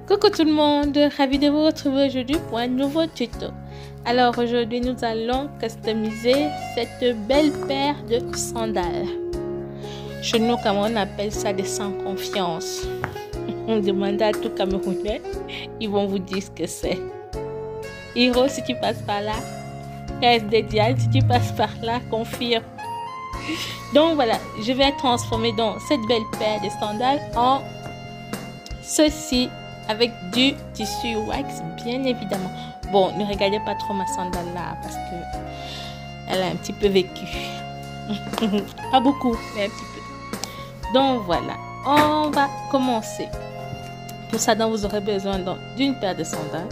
Coucou tout le monde, ravi de vous retrouver aujourd'hui pour un nouveau tuto. Alors aujourd'hui nous allons customiser cette belle paire de sandales. Chez nous, comme on appelle ça des sans confiance. On demande à tout Camerounais, ils vont vous dire ce que c'est. Hiro, si tu passes par là, KSD Dial, si tu passes par là, confirme. Donc voilà, je vais transformer donc cette belle paire de sandales en ceci avec du tissu wax, bien évidemment. Bon, ne regardez pas trop ma sandale là parce que elle a un petit peu vécu. Pas beaucoup, mais un petit peu. Donc voilà, on va commencer. Pour ça, donc, vous aurez besoin d'une paire de sandales.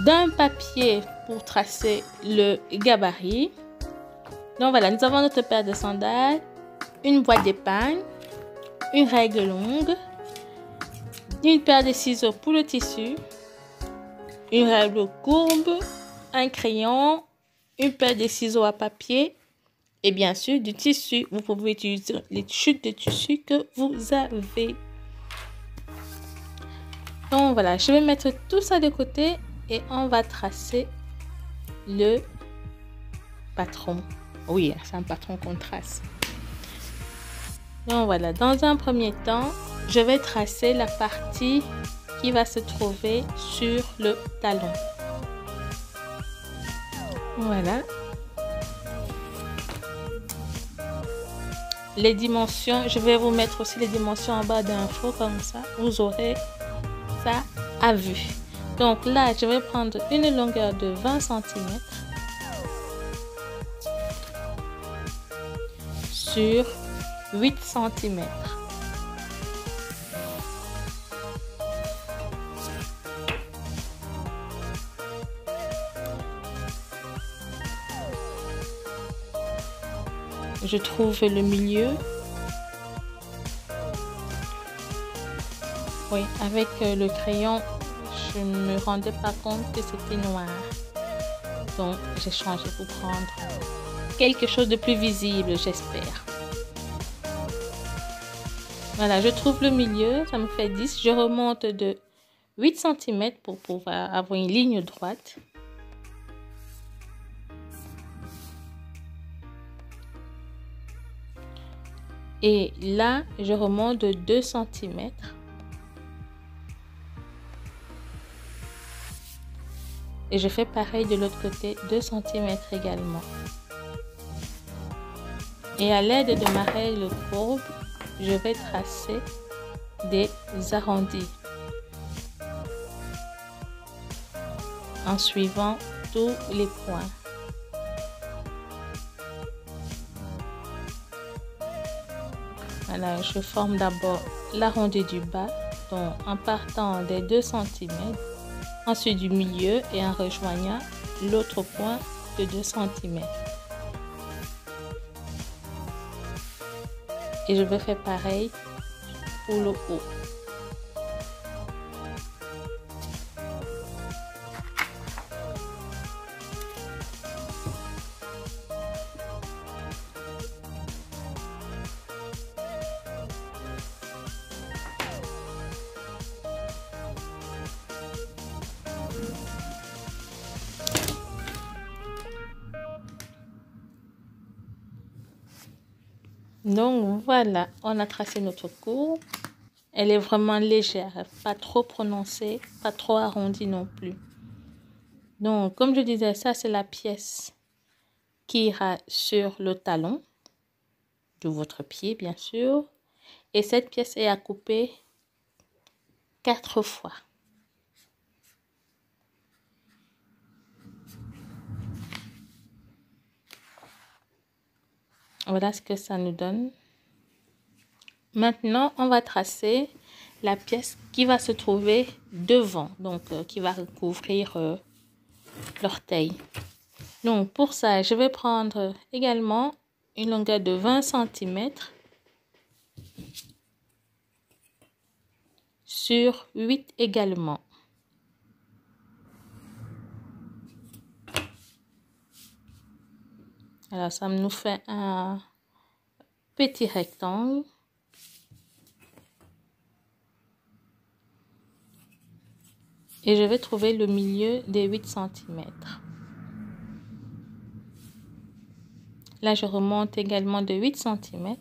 D'un papier pour tracer le gabarit. Donc voilà, nous avons notre paire de sandales, une boîte d'épargne, une règle longue, une paire de ciseaux pour le tissu, une règle courbe, un crayon, une paire de ciseaux à papier et bien sûr du tissu. Vous pouvez utiliser les chutes de tissu que vous avez. Donc voilà, je vais mettre tout ça de côté et on va tracer le patron. Oui, c'est un patron qu'on trace. Donc voilà, dans un premier temps, je vais tracer la partie qui va se trouver sur le talon. Voilà. Les dimensions, je vais vous mettre aussi les dimensions en bas d'infos, comme ça, vous aurez ça à vue. Donc là, je vais prendre une longueur de 20 cm sur 8 cm. Je trouve le milieu. Oui, avec le crayon, je ne me rendais pas compte que c'était noir. Donc, j'ai changé pour prendre quelque chose de plus visible, j'espère. Voilà, je trouve le milieu, ça me fait 10. Je remonte de 8 cm pour pouvoir avoir une ligne droite. Et là, je remonte de 2 cm. Et je fais pareil de l'autre côté, 2 cm également. Et à l'aide de ma règle courbe, je vais tracer des arrondis en suivant tous les points. Voilà, je forme d'abord l'arrondi du bas, donc en partant des 2 cm, ensuite du milieu et en rejoignant l'autre point de 2 cm. Et je vais faire pareil pour le haut. Donc voilà, on a tracé notre courbe. Elle est vraiment légère, pas trop prononcée, pas trop arrondie non plus. Donc comme je disais, ça c'est la pièce qui ira sur le talon de votre pied, bien sûr. Et cette pièce est à couper 4 fois. Voilà ce que ça nous donne. Maintenant, on va tracer la pièce qui va se trouver devant, donc qui va recouvrir l'orteil. Donc pour ça, je vais prendre également une longueur de 20 cm sur 8 également. Alors ça nous fait un petit rectangle. Et je vais trouver le milieu des 8 cm. Là, je remonte également de 8 cm.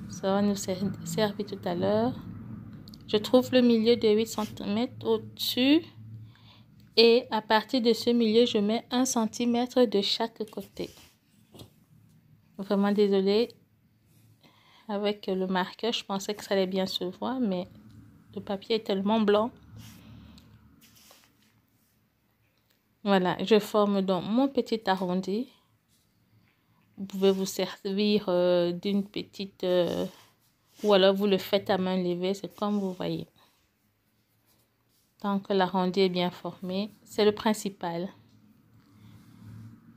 Ça va nous servir tout à l'heure. Je trouve le milieu de 8 cm au-dessus. Et à partir de ce milieu, je mets 1 cm de chaque côté. Vraiment désolée. Avec le marqueur, je pensais que ça allait bien se voir, mais le papier est tellement blanc. Voilà, je forme donc mon petit arrondi. Vous pouvez vous servir d'une petite... ou alors vous le faites à main levée, c'est comme vous voyez. Tant que l'arrondi est bien formé, c'est le principal.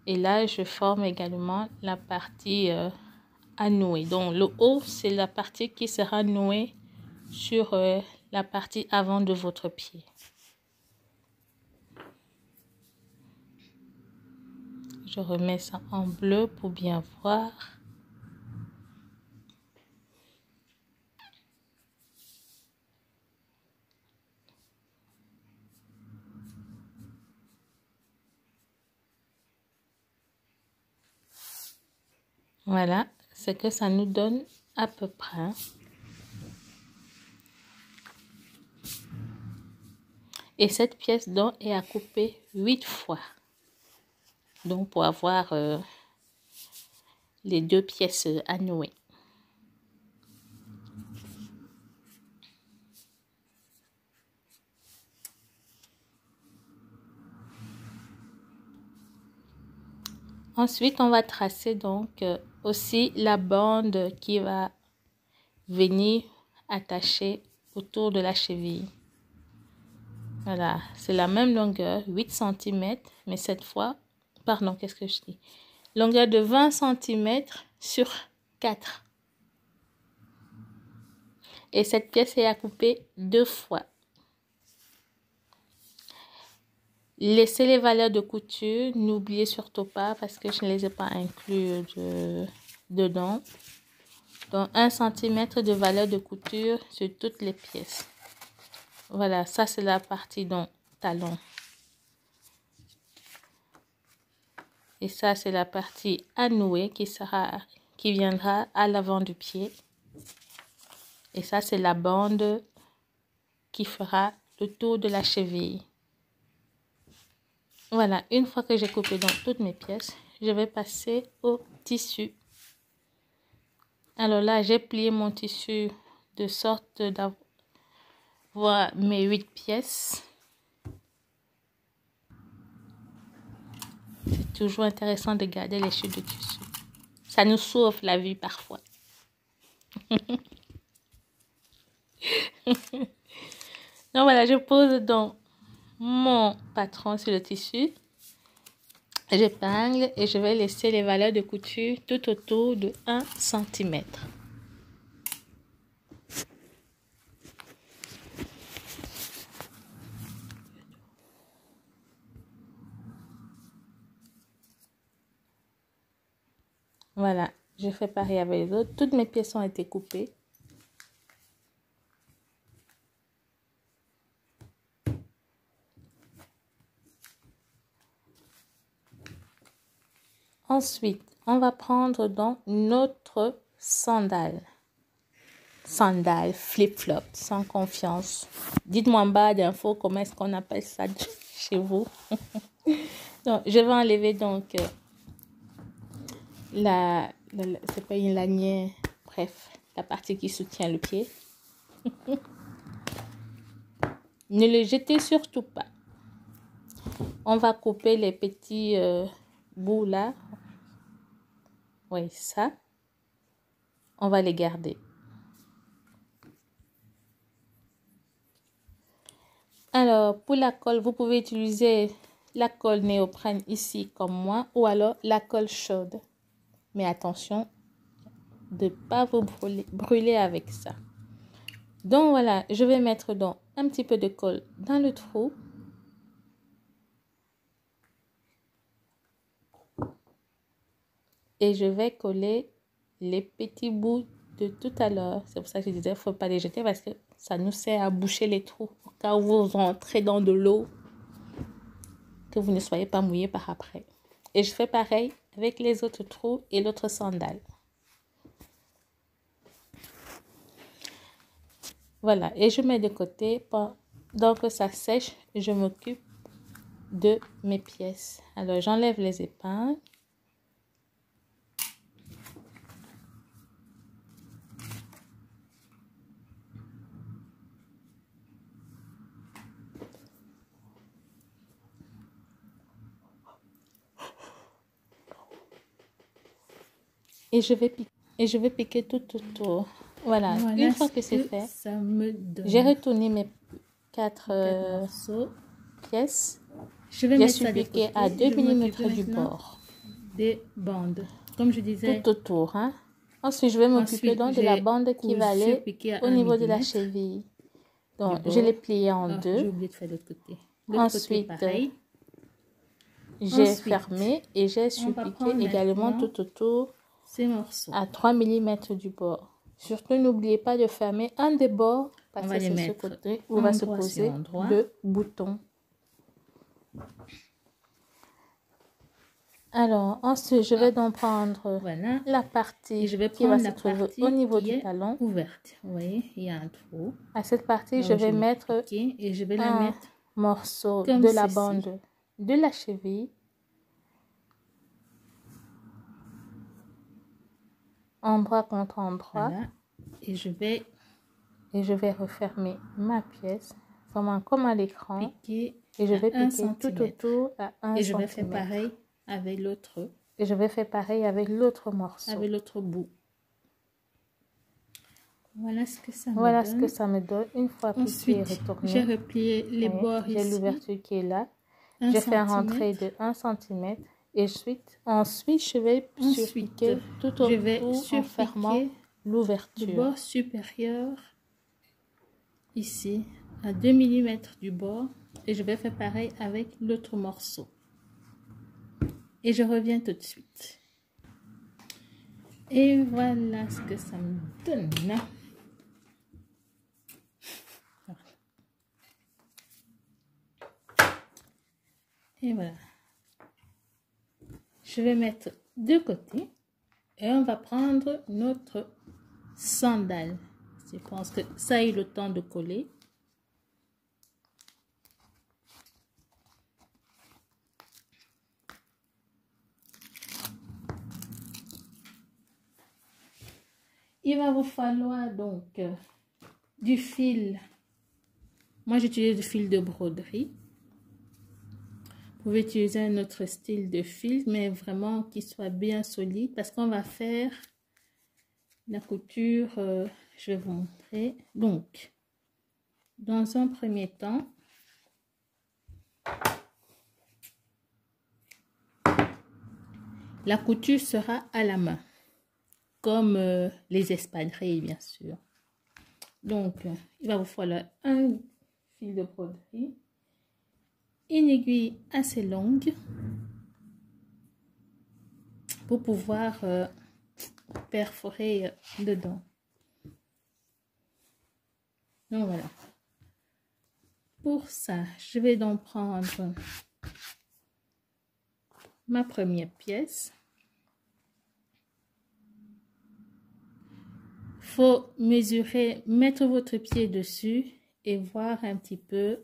Et là, je forme également la partie à nouer. Donc, le haut, c'est la partie qui sera nouée sur la partie avant de votre pied. Je remets ça en bleu pour bien voir. Voilà, c'est que ça nous donne à peu près. Et cette pièce donc est à couper 8 fois. Donc pour avoir les deux pièces à nouer. Ensuite, on va tracer donc aussi la bande qui va venir attacher autour de la cheville. Voilà, c'est la même longueur, 8 cm, mais cette fois, pardon, qu'est-ce que je dis? Longueur de 20 cm sur 4. Et cette pièce est à couper 2 fois. Laissez les valeurs de couture, n'oubliez surtout pas parce que je ne les ai pas inclus dedans. Donc 1 cm de valeur de couture sur toutes les pièces. Voilà, ça c'est la partie donc talon. Et ça c'est la partie à nouer qui viendra à l'avant du pied. Et ça c'est la bande qui fera le tour de la cheville. Voilà, une fois que j'ai coupé donc toutes mes pièces, je vais passer au tissu. Alors là, j'ai plié mon tissu de sorte d'avoir mes 8 pièces. C'est toujours intéressant de garder les chutes de tissu. Ça nous sauve la vie parfois. Donc voilà, je pose donc mon patron sur le tissu. J'épingle et je vais laisser les valeurs de couture tout autour de 1 cm. Voilà, je fais pareil avec les autres. Toutes mes pièces ont été coupées. Ensuite, on va prendre donc notre sandale. Sandale, flip-flop, sans confiance. Dites-moi en bas d'infos comment est-ce qu'on appelle ça chez vous. Donc, je vais enlever donc c'est pas une lanière, bref, la partie qui soutient le pied. Ne le jetez surtout pas. On va couper les petits bouts là. Oui, ça. On va les garder. Alors, pour la colle, vous pouvez utiliser la colle néoprène ici comme moi ou alors la colle chaude. Mais attention de ne pas vous brûler avec ça. Donc voilà, je vais mettre donc un petit peu de colle dans le trou. Et je vais coller les petits bouts de tout à l'heure. C'est pour ça que je disais, il ne faut pas les jeter parce que ça nous sert à boucher les trous. Au cas où vous rentrez dans de l'eau, que vous ne soyez pas mouillé par après. Et je fais pareil avec les autres trous et l'autre sandale. Voilà, et je mets de côté. Pendant que ça sèche, je m'occupe de mes pièces. Alors, j'enlève les épingles. Et je vais piquer tout autour. Voilà, une fois que c'est fait, j'ai retourné mes 4 pièces. Je suis piqué à 2 mm du bord. Des bandes, comme je disais. Tout autour. Hein? Ensuite, je vais m'occuper donc de la bande qui va aller au niveau de la cheville. Donc, je l'ai pliée en deux. J'ai oublié de faire l'autre côté. Ensuite, j'ai fermé et j'ai surpiqué également tout autour ces morceaux à 3 mm du bord. Surtout, n'oubliez pas de fermer un des bords parce que c'est ce côté où va se poser le bouton. Alors, ensuite, je vais donc prendre la partie qui va se trouver au niveau du talon. Ouverte. Vous voyez, il y a un trou. À cette partie, je vais mettre un morceau de la bande de la cheville. Endroit contre endroit. Voilà. Et je vais refermer ma pièce, vraiment comme à l'écran. Et je vais piquer tout autour à 1 cm. Et je vais faire pareil avec l'autre. Et je vais faire pareil avec l'autre morceau. Avec l'autre bout. Voilà ce que ça me donne. Voilà ce que ça me donne. Une fois plié et retourné. J'ai replié les bords ici. J'ai l'ouverture qui est là. Je fais rentrer de 1 cm. Et ensuite, je vais surpiquer tout autour en fermant l'ouverture. Le bord supérieur, ici, à 2 mm du bord. Et je vais faire pareil avec l'autre morceau. Et je reviens tout de suite. Et voilà ce que ça me donne. Et voilà. Je vais mettre de côté. Et on va prendre notre sandale. Je pense que ça a eu le temps de coller. Il va vous falloir donc du fil. Moi, j'utilise du fil de broderie. Vous pouvez utiliser un autre style de fil, mais vraiment qui soit bien solide parce qu'on va faire la couture. Je vais vous montrer. Donc, dans un premier temps, la couture sera à la main, comme les espadrilles, bien sûr. Donc, il va vous falloir un fil de broderie, une aiguille assez longue pour pouvoir perforer dedans. Donc voilà. Pour ça, je vais donc prendre ma première pièce. Faut mesurer, mettre votre pied dessus et voir un petit peu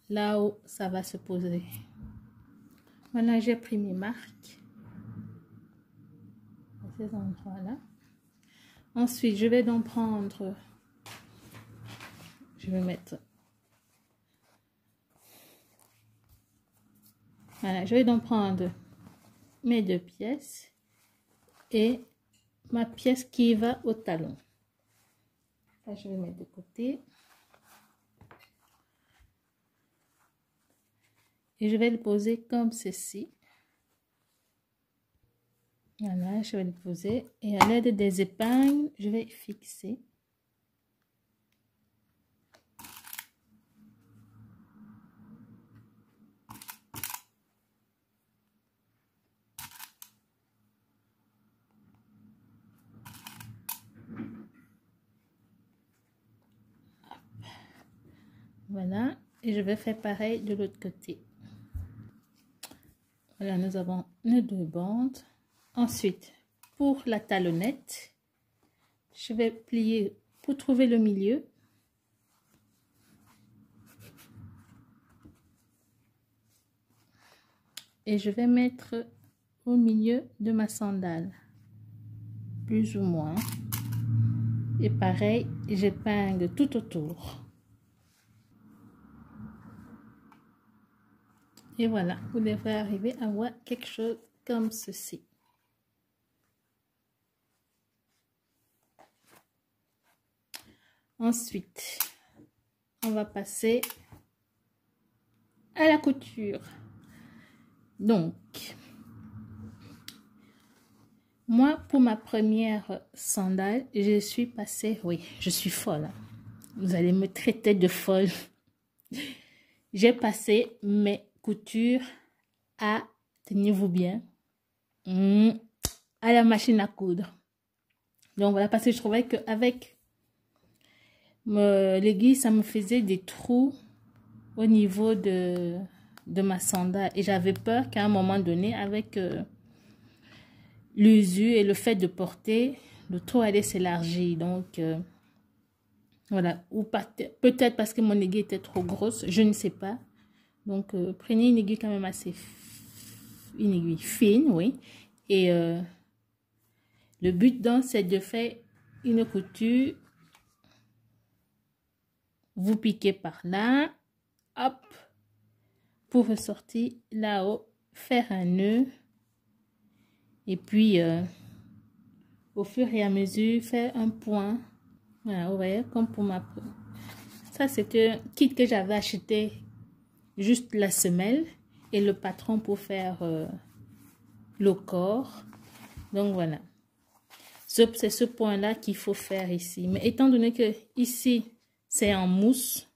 là où ça va se poser. Voilà, j'ai pris mes marques à ces endroits-là. Ensuite, je vais donc prendre, je vais mettre, voilà, je vais donc prendre mes deux pièces et ma pièce qui va au talon. Là, je vais mettre de côté. Et je vais le poser comme ceci. Voilà, je vais le poser. Et à l'aide des épingles, je vais fixer. Voilà. Et je vais faire pareil de l'autre côté. Voilà, nous avons nos 2 bandes. Ensuite, pour la talonnette, je vais plier pour trouver le milieu. Et je vais mettre au milieu de ma sandale, plus ou moins. Et pareil, j'épingle tout autour. Et voilà, vous devrez arriver à voir quelque chose comme ceci. Ensuite, on va passer à la couture. Donc, moi, pour ma première sandale, je suis passée, oui, je suis folle. Vous allez me traiter de folle. J'ai passé mes coutures à, tenez-vous bien, à la machine à coudre. Donc voilà, parce que je trouvais qu'avec l'aiguille, ça me faisait des trous au niveau de ma sandale. Et j'avais peur qu'à un moment donné, avec l'usure et le fait de porter, le trou allait s'élargir. Donc voilà, ou peut-être parce que mon aiguille était trop grosse, je ne sais pas. Donc prenez une aiguille quand même assez une aiguille fine, oui. Et le but donc c'est de faire une couture. Vous piquez par là, hop, pour ressortir là-haut, faire un nœud. Et puis au fur et à mesure, faire un point. Voilà, vous voyez, comme pour ma... Ça, c'était un kit que j'avais acheté, juste la semelle et le patron pour faire le corps. Donc, voilà. C'est ce point-là qu'il faut faire ici. Mais étant donné que ici, c'est en mousse,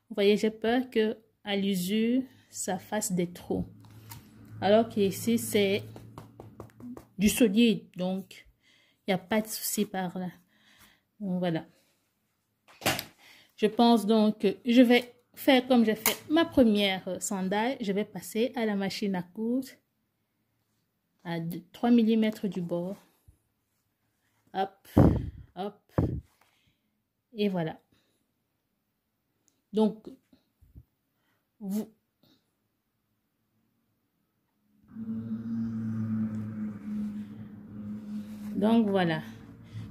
vous voyez, j'ai peur que à l'usure, ça fasse des trous. Alors qu'ici, c'est du solide. Donc, il n'y a pas de souci par là. Donc, voilà. Je pense donc que je vais faire comme j'ai fait ma première sandale. Je vais passer à la machine à coudre à 3 mm du bord. Hop, hop. Et voilà. Donc, voilà.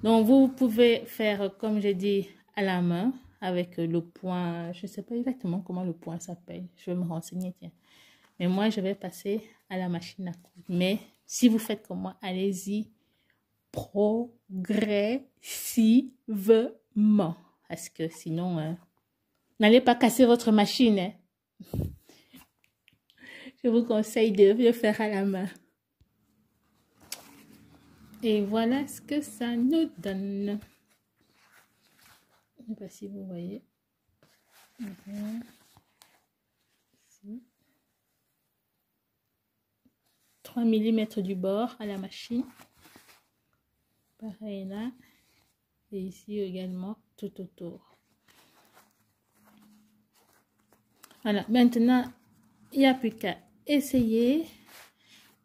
Donc, vous pouvez faire, comme j'ai dit, à la main avec le point. Je ne sais pas exactement comment le point s'appelle. Je vais me renseigner, tiens. Mais moi, je vais passer à la machine à coudre. Mais si vous faites comme moi, allez-y progressivement. Parce que sinon, n'allez pas casser votre machine. Hein. Je vous conseille de le faire à la main. Et voilà ce que ça nous donne. Je ne sais pas si vous voyez. Ici. 3 mm du bord à la machine. Pareil là. Et ici également tout autour. Voilà. Maintenant, il n'y a plus qu'à essayer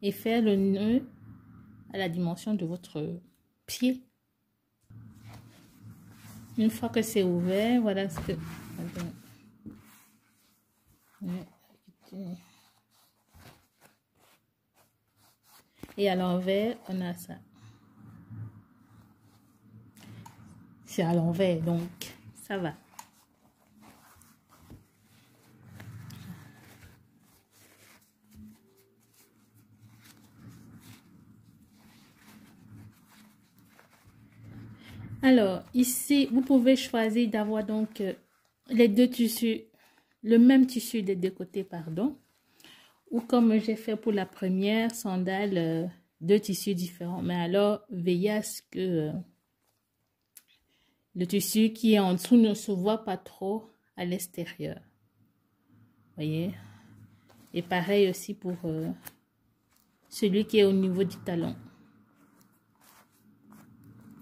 et faire le nœud à la dimension de votre pied. Une fois que c'est ouvert, voilà ce que... Et à l'envers, on a ça. C'est à l'envers, donc ça va. Alors, ici, vous pouvez choisir d'avoir donc les deux tissus, le même tissu des deux côtés, pardon. Ou comme j'ai fait pour la première sandale, deux tissus différents. Mais alors, veillez à ce que le tissu qui est en dessous ne se voit pas trop à l'extérieur. Voyez? Et pareil aussi pour celui qui est au niveau du talon.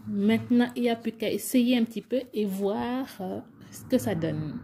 Maintenant, il n'y a plus qu'à essayer un petit peu et voir ce que ça donne.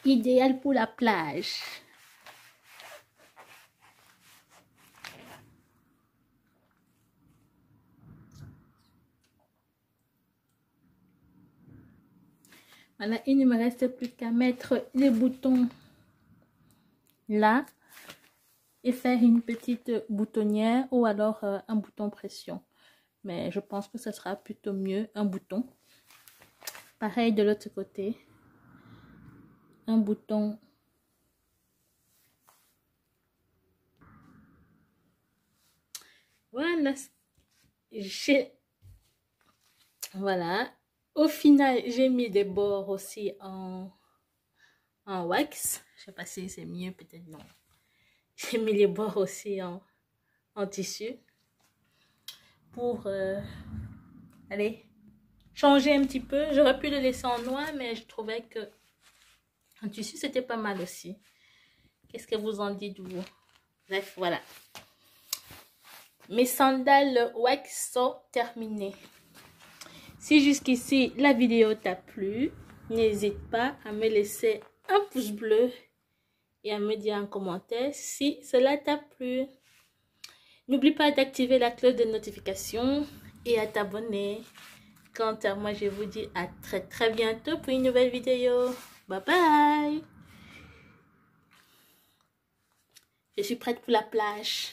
idéal pour la plage. Voilà, il ne me reste plus qu'à mettre les boutons là et faire une petite boutonnière ou alors un bouton pression. Mais je pense que ce sera plutôt mieux un bouton. Pareil de l'autre côté. Un bouton. Voilà. Voilà. Au final, j'ai mis des bords aussi en wax. Je sais pas si c'est mieux, peut-être non. J'ai mis les bords aussi en tissu. Pour allez, changer un petit peu. J'aurais pu le laisser en noir, mais je trouvais que en tissu, c'était pas mal aussi. Qu'est-ce que vous en dites, vous? Bref, voilà. Mes sandales wax sont terminées. Si jusqu'ici la vidéo t'a plu, n'hésite pas à me laisser un pouce bleu et à me dire en commentaire si cela t'a plu. N'oublie pas d'activer la cloche de notification et à t'abonner. Quant à moi, je vous dis à très bientôt pour une nouvelle vidéo. Bye bye. Je suis prête pour la plage.